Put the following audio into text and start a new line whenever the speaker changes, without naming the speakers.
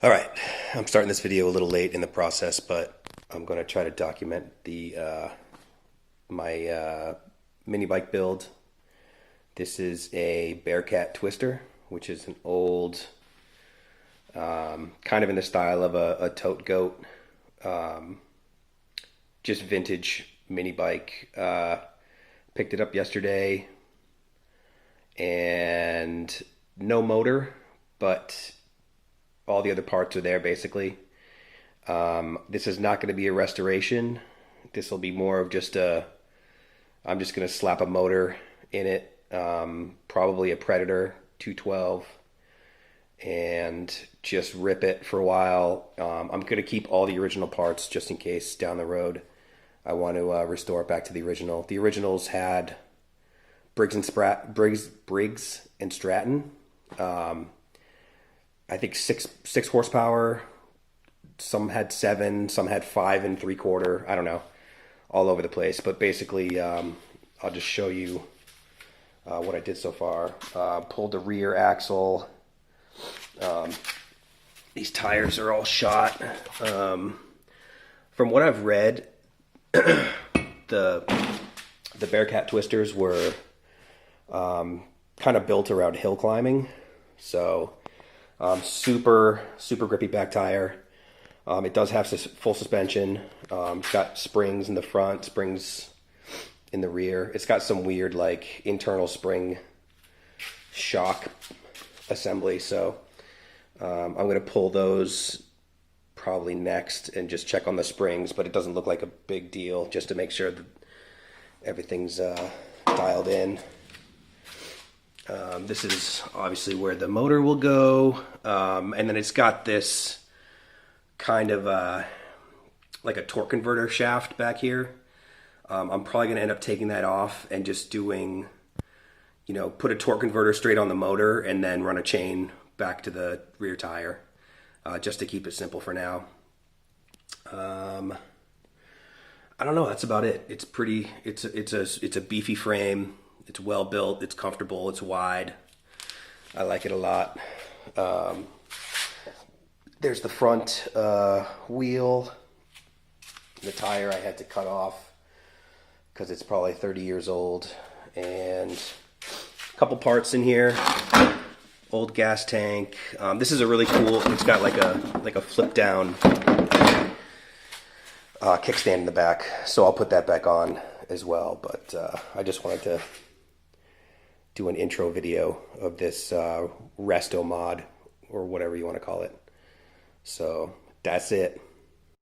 All right, I'm starting this video a little late in the process, but I'm going to try to document the my mini bike build. This is a Bearkat twister, which is an old, kind of in the style of a tote goat, just vintage mini bike. Picked it up yesterday, and no motor, but all the other parts are there basically. This is not going to be a restoration. This will be more of just I'm just going to slap a motor in it, probably a Predator 212, and just rip it for a while. I'm going to keep all the original parts just in case down the road I want to restore it back to the original. The originals had Briggs and Stratton. I think six horsepower. Some had 7, some had 5 3/4. I don't know, all over the place. But basically, I'll just show you what I did so far. Pulled the rear axle. These tires are all shot. From what I've read, the Bearkat twisters were kind of built around hill climbing, so super grippy back tire. It does have full suspension. It's got springs in the front, springs in the rear. It's got some weird like internal spring shock assembly. So I'm going to pull those probably next and just check on the springs, but it doesn't look like a big deal, just to make sure that everything's dialed in. This is obviously where the motor will go, and then it's got this kind of like a torque converter shaft back here. I'm probably going to end up taking that off and just doing, put a torque converter straight on the motor and then run a chain back to the rear tire, just to keep it simple for now. I don't know. That's about it. It's pretty. It's a beefy frame. It's well built. It's comfortable. It's wide. I like it a lot. There's the front wheel. The tire I had to cut off because it's probably 30 years old. And a couple parts in here. Old gas tank. This is a really cool. It's got like a flip down kickstand in the back, so I'll put that back on as well. But I just wanted to do an intro video of this restomod, or whatever you want to call it. So that's it.